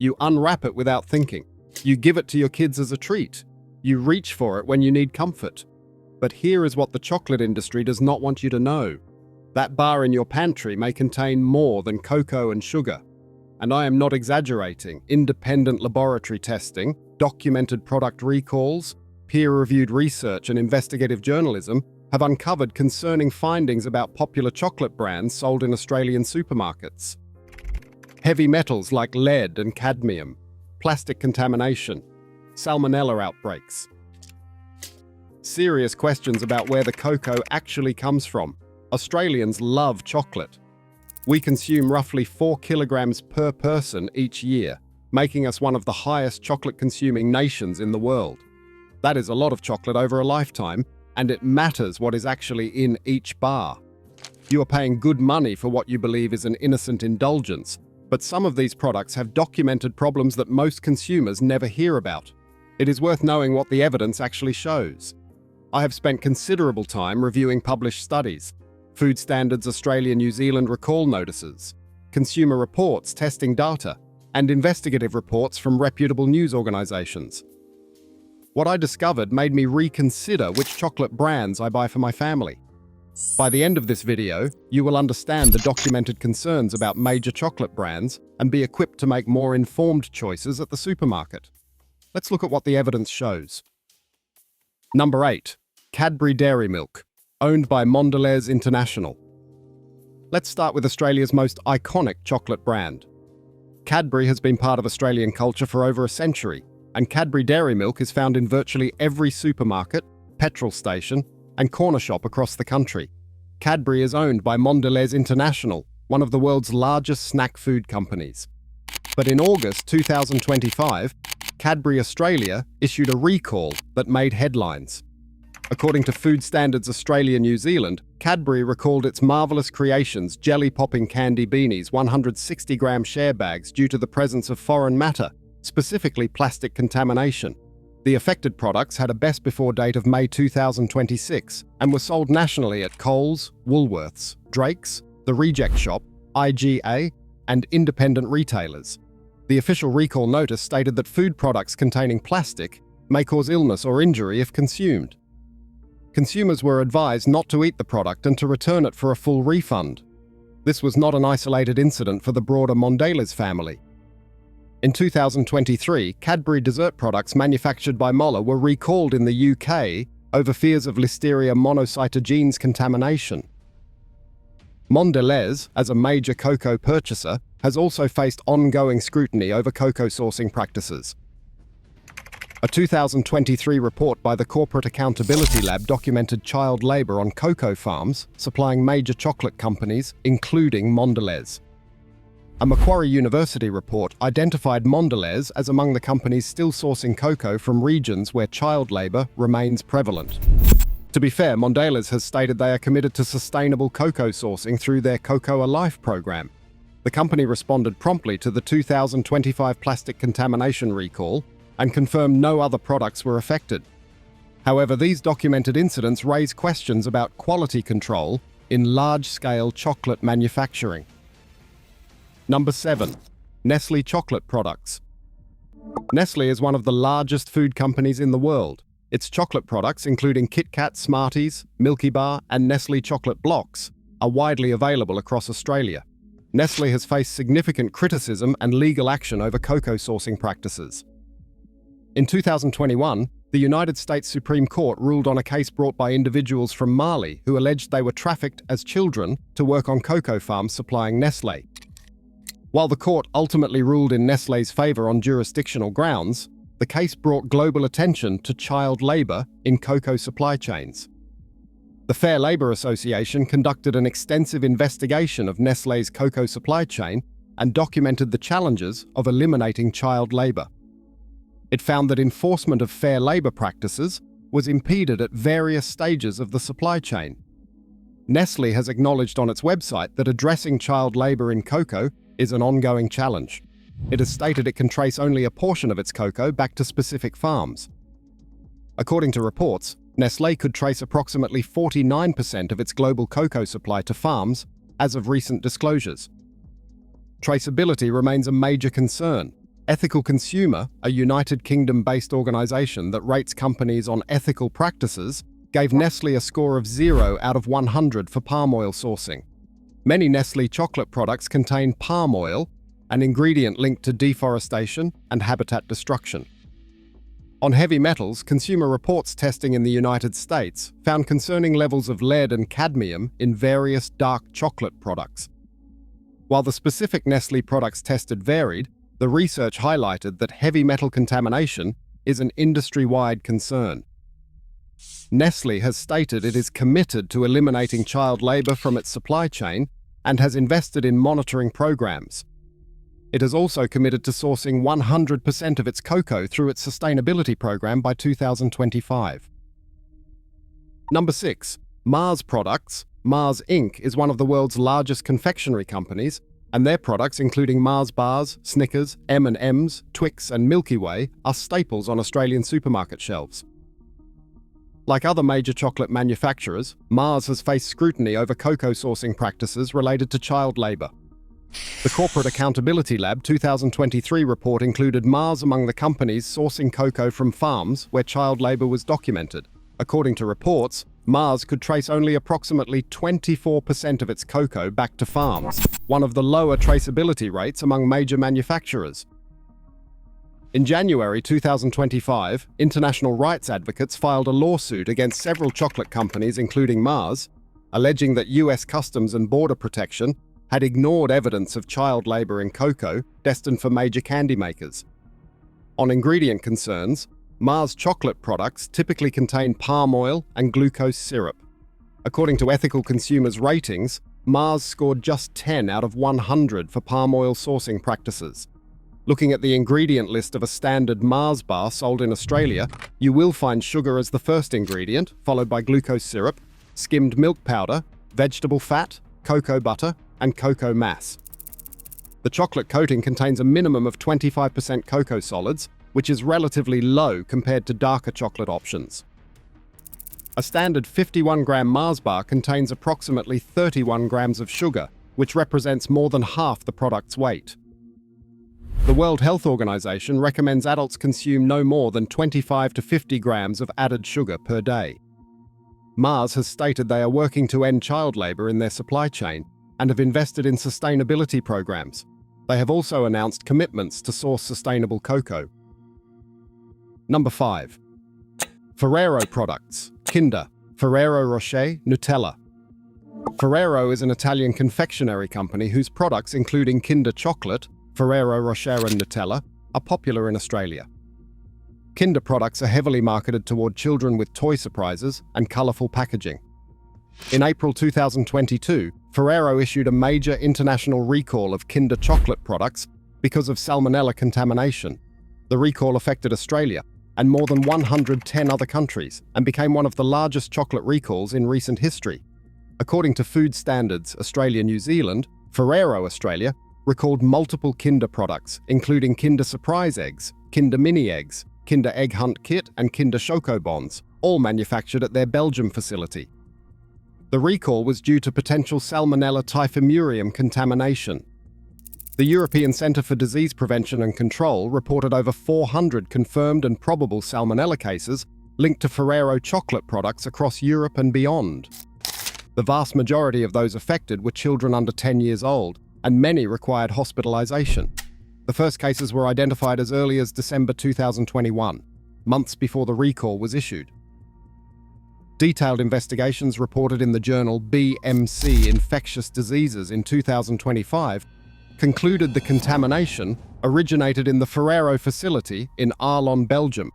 You unwrap it without thinking. You give it to your kids as a treat. You reach for it when you need comfort. But here is what the chocolate industry does not want you to know. That bar in your pantry may contain more than cocoa and sugar. And I am not exaggerating. Independent laboratory testing, documented product recalls, peer-reviewed research and investigative journalism have uncovered concerning findings about popular chocolate brands sold in Australian supermarkets. Heavy metals like lead and cadmium, plastic contamination, salmonella outbreaks. Serious questions about where the cocoa actually comes from. Australians love chocolate. We consume roughly 4 kilograms per person each year, making us one of the highest chocolate-consuming nations in the world. That is a lot of chocolate over a lifetime, and it matters what is actually in each bar. You are paying good money for what you believe is an innocent indulgence, but some of these products have documented problems that most consumers never hear about. It is worth knowing what the evidence actually shows. I have spent considerable time reviewing published studies, Food Standards Australia New Zealand recall notices, consumer reports testing data, and investigative reports from reputable news organisations. What I discovered made me reconsider which chocolate brands I buy for my family. By the end of this video, you will understand the documented concerns about major chocolate brands and be equipped to make more informed choices at the supermarket. Let's look at what the evidence shows. Number 8. Cadbury Dairy Milk, owned by Mondelez International. Let's start with Australia's most iconic chocolate brand. Cadbury has been part of Australian culture for over a century, and Cadbury Dairy Milk is found in virtually every supermarket, petrol station, and corner shop across the country. Cadbury is owned by Mondelez International, one of the world's largest snack food companies. But in August 2025, Cadbury Australia issued a recall that made headlines. According to Food Standards Australia New Zealand, Cadbury recalled its Marvellous Creations jelly-popping candy beanies 160-gram share bags due to the presence of foreign matter, specifically plastic contamination. The affected products had a best before date of May 2026 and were sold nationally at Coles, Woolworths, Drake's, The Reject Shop, IGA, and independent retailers. The official recall notice stated that food products containing plastic may cause illness or injury if consumed. Consumers were advised not to eat the product and to return it for a full refund. This was not an isolated incident for the broader Mondelez family. In 2023, Cadbury dessert products manufactured by Moller were recalled in the UK over fears of Listeria monocytogenes contamination. Mondelez, as a major cocoa purchaser, has also faced ongoing scrutiny over cocoa sourcing practices. A 2023 report by the Corporate Accountability Lab documented child labour on cocoa farms supplying major chocolate companies, including Mondelez. A Macquarie University report identified Mondelez as among the companies still sourcing cocoa from regions where child labour remains prevalent. To be fair, Mondelez has stated they are committed to sustainable cocoa sourcing through their Cocoa Alive program. The company responded promptly to the 2025 plastic contamination recall and confirmed no other products were affected. However, these documented incidents raise questions about quality control in large-scale chocolate manufacturing. Number 7. Nestle chocolate products. Nestle is one of the largest food companies in the world. Its chocolate products, including Kit Kat, Smarties, Milky Bar, and Nestle chocolate blocks, are widely available across Australia. Nestle has faced significant criticism and legal action over cocoa sourcing practices. In 2021, the United States Supreme Court ruled on a case brought by individuals from Mali who alleged they were trafficked as children to work on cocoa farms supplying Nestle. While the court ultimately ruled in Nestle's favour on jurisdictional grounds, the case brought global attention to child labour in cocoa supply chains. The Fair Labor Association conducted an extensive investigation of Nestle's cocoa supply chain and documented the challenges of eliminating child labour. It found that enforcement of fair labour practices was impeded at various stages of the supply chain. Nestle has acknowledged on its website that addressing child labour in cocoa is an ongoing challenge. It has stated it can trace only a portion of its cocoa back to specific farms. According to reports, Nestle could trace approximately 49% of its global cocoa supply to farms as of recent disclosures. Traceability remains a major concern. Ethical Consumer, a United Kingdom-based organization that rates companies on ethical practices, gave Nestle a score of 0 out of 100 for palm oil sourcing. Many Nestle chocolate products contain palm oil, an ingredient linked to deforestation and habitat destruction. On heavy metals, Consumer Reports testing in the United States found concerning levels of lead and cadmium in various dark chocolate products. While the specific Nestle products tested varied, the research highlighted that heavy metal contamination is an industry-wide concern. Nestle has stated it is committed to eliminating child labor from its supply chain and has invested in monitoring programs. It has also committed to sourcing 100% of its cocoa through its sustainability program by 2025. Number 6. Mars Products. Mars Inc. is one of the world's largest confectionery companies, and their products, including Mars bars, Snickers, M&M's, Twix, and Milky Way, are staples on Australian supermarket shelves. Like other major chocolate manufacturers, Mars has faced scrutiny over cocoa sourcing practices related to child labour. The Corporate Accountability Lab 2023 report included Mars among the companies sourcing cocoa from farms where child labour was documented. According to reports, Mars could trace only approximately 24% of its cocoa back to farms, one of the lower traceability rates among major manufacturers. In January 2025, international rights advocates filed a lawsuit against several chocolate companies, including Mars, alleging that US Customs and Border Protection had ignored evidence of child labour in cocoa destined for major candy makers. On ingredient concerns, Mars chocolate products typically contain palm oil and glucose syrup. According to Ethical Consumers ratings, Mars scored just 10 out of 100 for palm oil sourcing practices. Looking at the ingredient list of a standard Mars bar sold in Australia, you will find sugar as the first ingredient, followed by glucose syrup, skimmed milk powder, vegetable fat, cocoa butter, and cocoa mass. The chocolate coating contains a minimum of 25% cocoa solids, which is relatively low compared to darker chocolate options. A standard 51-gram Mars bar contains approximately 31 grams of sugar, which represents more than half the product's weight. The World Health Organization recommends adults consume no more than 25 to 50 grams of added sugar per day. Mars has stated they are working to end child labor in their supply chain and have invested in sustainability programs. They have also announced commitments to source sustainable cocoa. Number 5. Ferrero products. Kinder, Ferrero Rocher, Nutella. Ferrero is an Italian confectionery company whose products, including Kinder chocolate, Ferrero Rocher and Nutella, are popular in Australia. Kinder products are heavily marketed toward children with toy surprises and colourful packaging. In April 2022, Ferrero issued a major international recall of Kinder chocolate products because of salmonella contamination. The recall affected Australia and more than 110 other countries and became one of the largest chocolate recalls in recent history. According to Food Standards Australia-New Zealand, Ferrero Australia recalled multiple Kinder products, including Kinder Surprise Eggs, Kinder Mini Eggs, Kinder Egg Hunt Kit and Kinder Choco Bonds, all manufactured at their Belgium facility. The recall was due to potential salmonella typhimurium contamination. The European Centre for Disease Prevention and Control reported over 400 confirmed and probable salmonella cases linked to Ferrero chocolate products across Europe and beyond. The vast majority of those affected were children under 10 years old, and many required hospitalization. The first cases were identified as early as December 2021, months before the recall was issued. Detailed investigations reported in the journal BMC Infectious Diseases in 2025 concluded the contamination originated in the Ferrero facility in Arlon, Belgium.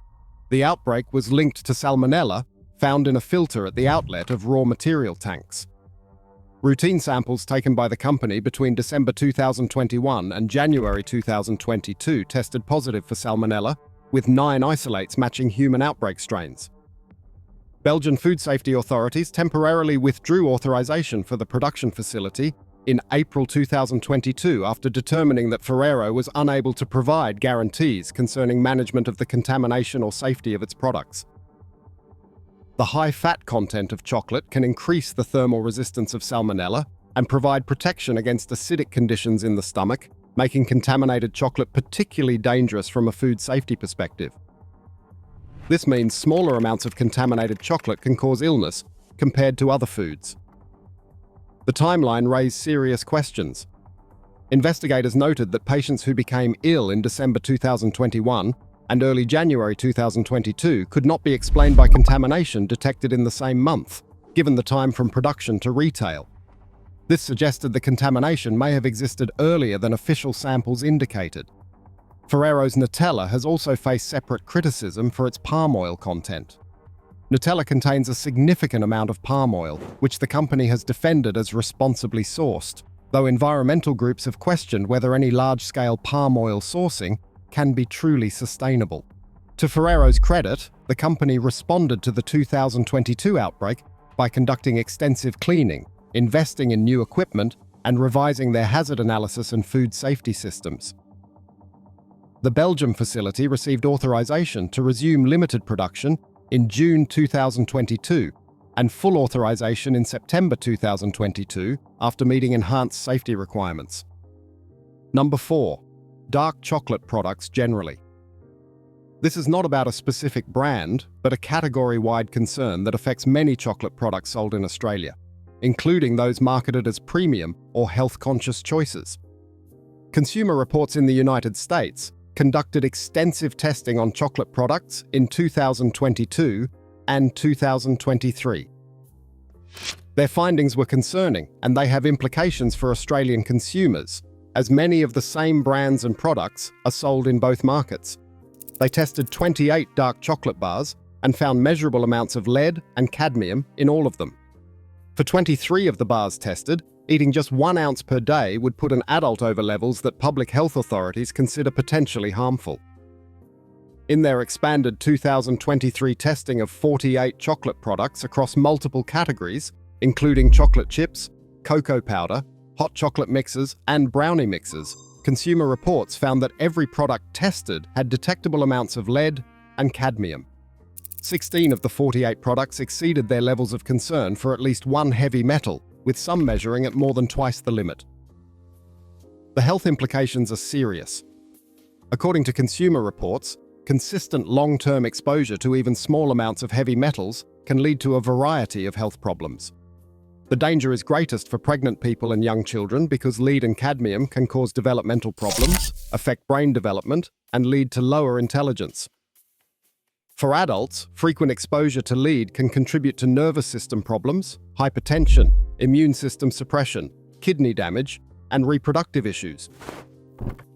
The outbreak was linked to salmonella found in a filter at the outlet of raw material tanks. Routine samples taken by the company between December 2021 and January 2022 tested positive for salmonella, with 9 isolates matching human outbreak strains. Belgian food safety authorities temporarily withdrew authorization for the production facility in April 2022 after determining that Ferrero was unable to provide guarantees concerning management of the contamination or safety of its products. The high fat content of chocolate can increase the thermal resistance of salmonella and provide protection against acidic conditions in the stomach, making contaminated chocolate particularly dangerous from a food safety perspective. This means smaller amounts of contaminated chocolate can cause illness compared to other foods. The timeline raised serious questions. Investigators noted that patients who became ill in December 2021 and early January 2022 could not be explained by contamination detected in the same month, given the time from production to retail. This suggested the contamination may have existed earlier than official samples indicated. Ferrero's Nutella has also faced separate criticism for its palm oil content. Nutella contains a significant amount of palm oil, which the company has defended as responsibly sourced, though environmental groups have questioned whether any large-scale palm oil sourcing can be truly sustainable. To Ferrero's credit, the company responded to the 2022 outbreak by conducting extensive cleaning, investing in new equipment, and revising their hazard analysis and food safety systems. The Belgium facility received authorization to resume limited production in June 2022 and full authorization in September 2022 after meeting enhanced safety requirements. Number 4. Dark chocolate products generally. This is not about a specific brand, but a category-wide concern that affects many chocolate products sold in Australia, including those marketed as premium or health-conscious choices. Consumer Reports in the United States conducted extensive testing on chocolate products in 2022 and 2023. Their findings were concerning, and they have implications for Australian consumers, as many of the same brands and products are sold in both markets. They tested 28 dark chocolate bars and found measurable amounts of lead and cadmium in all of them. For 23 of the bars tested, eating just 1 ounce per day would put an adult over levels that public health authorities consider potentially harmful. In their expanded 2023 testing of 48 chocolate products across multiple categories, including chocolate chips, cocoa powder, hot chocolate mixes, and brownie mixes, Consumer Reports found that every product tested had detectable amounts of lead and cadmium. 16 of the 48 products exceeded their levels of concern for at least one heavy metal, with some measuring at more than twice the limit. The health implications are serious. According to Consumer Reports, consistent long-term exposure to even small amounts of heavy metals can lead to a variety of health problems. The danger is greatest for pregnant people and young children because lead and cadmium can cause developmental problems, affect brain development, and lead to lower intelligence. For adults, frequent exposure to lead can contribute to nervous system problems, hypertension, immune system suppression, kidney damage, and reproductive issues.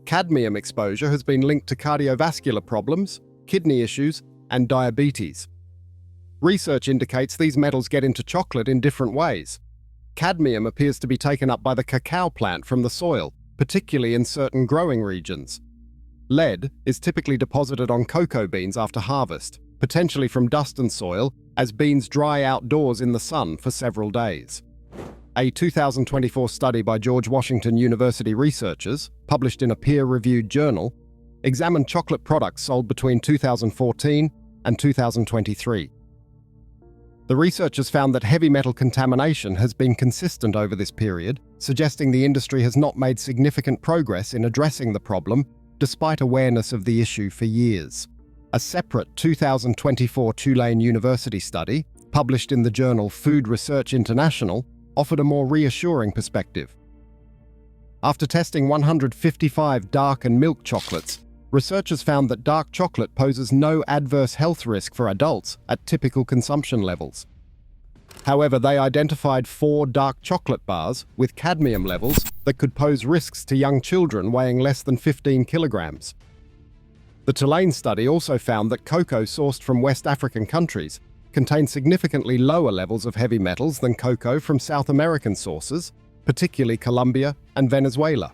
Cadmium exposure has been linked to cardiovascular problems, kidney issues, and diabetes. Research indicates these metals get into chocolate in different ways. Cadmium appears to be taken up by the cacao plant from the soil, particularly in certain growing regions. Lead is typically deposited on cocoa beans after harvest, potentially from dust and soil, as beans dry outdoors in the sun for several days. A 2024 study by George Washington University researchers, published in a peer-reviewed journal, examined chocolate products sold between 2014 and 2023. The researchers found that heavy metal contamination has been consistent over this period, suggesting the industry has not made significant progress in addressing the problem, despite awareness of the issue for years. A separate 2024 Tulane University study, published in the journal Food Research International, offered a more reassuring perspective. After testing 155 dark and milk chocolates, researchers found that dark chocolate poses no adverse health risk for adults at typical consumption levels. However, they identified 4 dark chocolate bars with cadmium levels that could pose risks to young children weighing less than 15 kilograms. The Tulane study also found that cocoa sourced from West African countries contained significantly lower levels of heavy metals than cocoa from South American sources, particularly Colombia and Venezuela.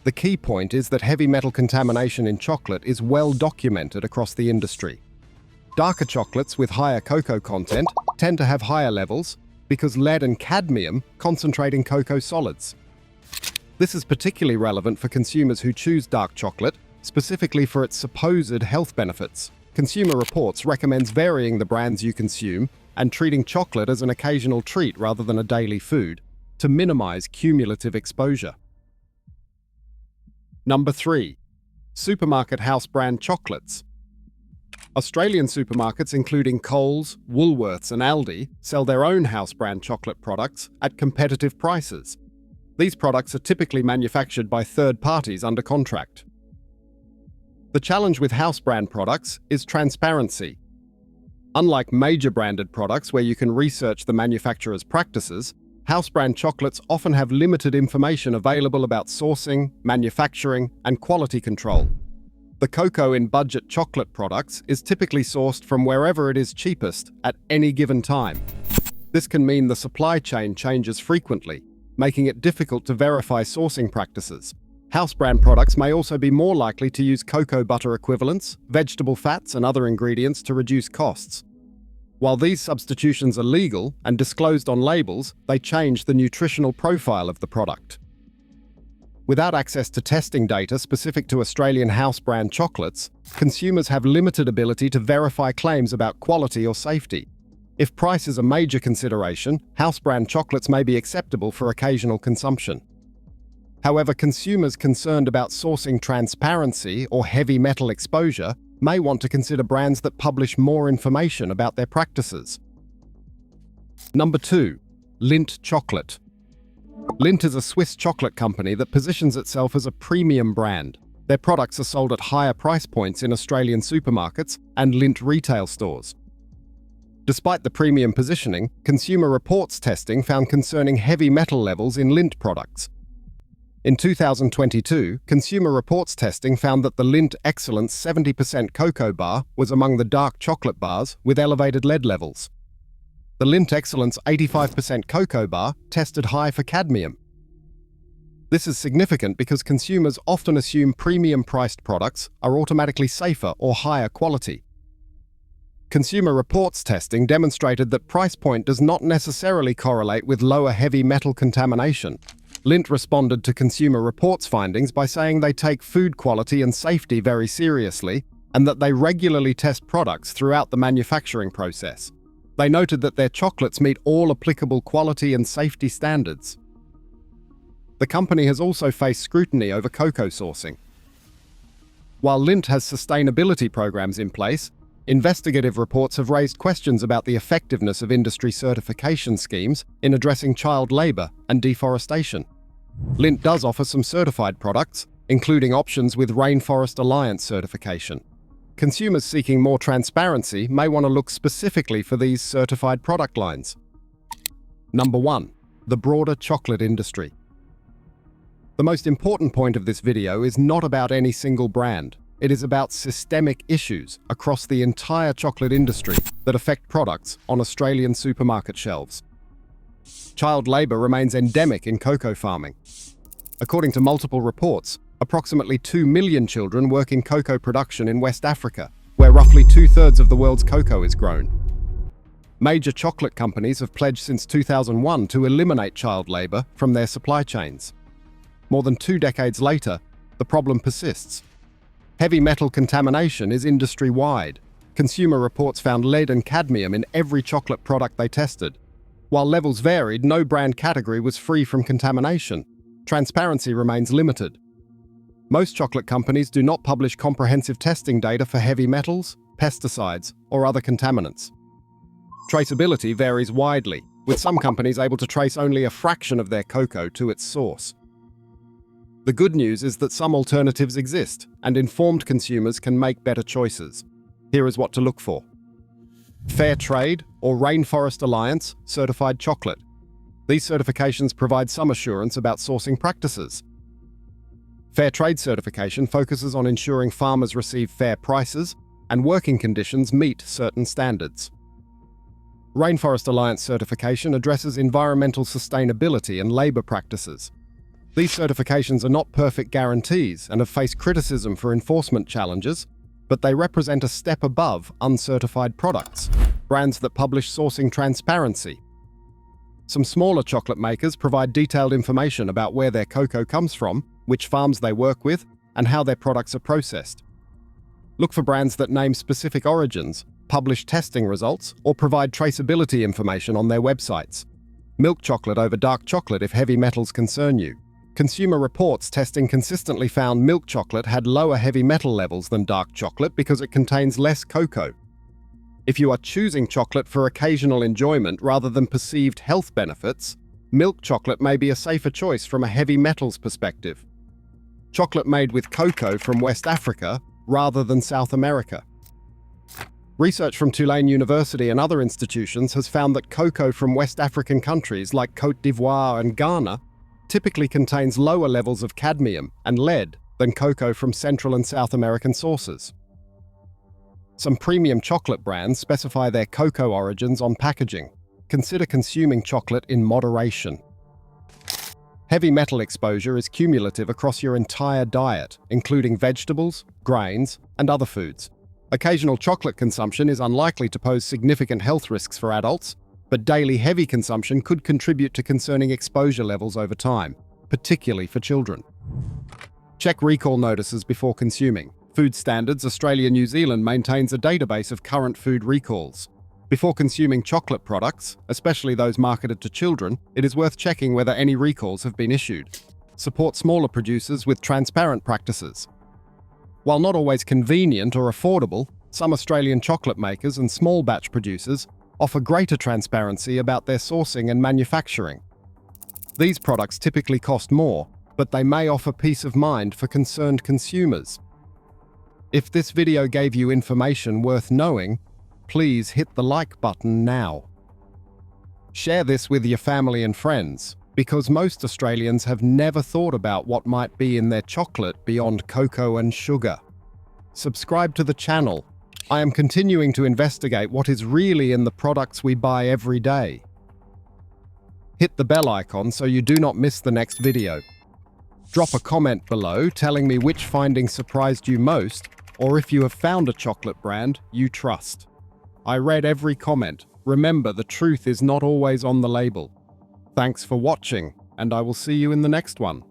The key point is that heavy metal contamination in chocolate is well documented across the industry. Darker chocolates with higher cocoa content tend to have higher levels because lead and cadmium concentrate in cocoa solids. This is particularly relevant for consumers who choose dark chocolate, specifically for its supposed health benefits. Consumer Reports recommends varying the brands you consume and treating chocolate as an occasional treat rather than a daily food to minimize cumulative exposure. Number 3. Supermarket house brand chocolates. Australian supermarkets including Coles, Woolworths and Aldi sell their own house brand chocolate products at competitive prices. These products are typically manufactured by third parties under contract. The challenge with house brand products is transparency. Unlike major branded products where you can research the manufacturer's practices, house brand chocolates often have limited information available about sourcing, manufacturing, and quality control. The cocoa in budget chocolate products is typically sourced from wherever it is cheapest at any given time. This can mean the supply chain changes frequently, making it difficult to verify sourcing practices. House brand products may also be more likely to use cocoa butter equivalents, vegetable fats, and other ingredients to reduce costs. While these substitutions are legal and disclosed on labels, they change the nutritional profile of the product. Without access to testing data specific to Australian house brand chocolates, consumers have limited ability to verify claims about quality or safety. If price is a major consideration, house brand chocolates may be acceptable for occasional consumption. However, consumers concerned about sourcing transparency or heavy metal exposure may want to consider brands that publish more information about their practices. Number 2. Lint chocolate. Lint is a Swiss chocolate company that positions itself as a premium brand. Their products are sold at higher price points in Australian supermarkets and Lint retail stores. Despite the premium positioning, Consumer Reports testing found concerning heavy metal levels in Lint products. In 2022, Consumer Reports testing found that the Lint Excellence 70% cocoa bar was among the dark chocolate bars with elevated lead levels. The Lint Excellence 85% cocoa bar tested high for cadmium. This is significant because consumers often assume premium-priced products are automatically safer or higher quality. Consumer Reports testing demonstrated that price point does not necessarily correlate with lower heavy metal contamination. Lint responded to Consumer Reports findings by saying they take food quality and safety very seriously and that they regularly test products throughout the manufacturing process. They noted that their chocolates meet all applicable quality and safety standards. The company has also faced scrutiny over cocoa sourcing. While Lint has sustainability programs in place, investigative reports have raised questions about the effectiveness of industry certification schemes in addressing child labour and deforestation. Lint does offer some certified products, including options with Rainforest Alliance certification. Consumers seeking more transparency may want to look specifically for these certified product lines. Number 1. The broader chocolate industry. The most important point of this video is not about any single brand. It is about systemic issues across the entire chocolate industry that affect products on Australian supermarket shelves. Child labour remains endemic in cocoa farming. According to multiple reports, approximately 2 million children work in cocoa production in West Africa, where roughly 2/3 of the world's cocoa is grown. Major chocolate companies have pledged since 2001 to eliminate child labour from their supply chains. More than 2 decades later, the problem persists. Heavy metal contamination is industry-wide. Consumer Reports found lead and cadmium in every chocolate product they tested. While levels varied, no brand category was free from contamination. Transparency remains limited. Most chocolate companies do not publish comprehensive testing data for heavy metals, pesticides, or other contaminants. Traceability varies widely, with some companies able to trace only a fraction of their cocoa to its source. The good news is that some alternatives exist, and informed consumers can make better choices. Here is what to look for. Fair Trade or Rainforest Alliance certified chocolate. These certifications provide some assurance about sourcing practices. Fair Trade certification focuses on ensuring farmers receive fair prices and working conditions meet certain standards. Rainforest Alliance certification addresses environmental sustainability and labour practices. These certifications are not perfect guarantees and have faced criticism for enforcement challenges, but they represent a step above uncertified products, brands that publish sourcing transparency. Some smaller chocolate makers provide detailed information about where their cocoa comes from, which farms they work with, and how their products are processed. Look for brands that name specific origins, publish testing results, or provide traceability information on their websites. Milk chocolate over dark chocolate if heavy metals concern you. Consumer Reports testing consistently found milk chocolate had lower heavy metal levels than dark chocolate because it contains less cocoa. If you are choosing chocolate for occasional enjoyment rather than perceived health benefits, milk chocolate may be a safer choice from a heavy metals perspective. Chocolate made with cocoa from West Africa rather than South America. Research from Tulane University and other institutions has found that cocoa from West African countries like Côte d'Ivoire and Ghana typically contains lower levels of cadmium and lead than cocoa from Central and South American sources. Some premium chocolate brands specify their cocoa origins on packaging. Consider consuming chocolate in moderation. Heavy metal exposure is cumulative across your entire diet, including vegetables, grains, and other foods. Occasional chocolate consumption is unlikely to pose significant health risks for adults, but daily heavy consumption could contribute to concerning exposure levels over time, particularly for children. Check recall notices before consuming. Food Standards Australia New Zealand maintains a database of current food recalls. Before consuming chocolate products, especially those marketed to children, it is worth checking whether any recalls have been issued. Support smaller producers with transparent practices. While not always convenient or affordable, some Australian chocolate makers and small batch producers offer greater transparency about their sourcing and manufacturing. These products typically cost more, but they may offer peace of mind for concerned consumers. If this video gave you information worth knowing, please hit the like button now. Share this with your family and friends, because most Australians have never thought about what might be in their chocolate beyond cocoa and sugar. Subscribe to the channel. I am continuing to investigate what is really in the products we buy every day. Hit the bell icon so you do not miss the next video. Drop a comment below telling me which finding surprised you most, or if you have found a chocolate brand you trust. I read every comment. Remember, the truth is not always on the label. Thanks for watching, and I will see you in the next one.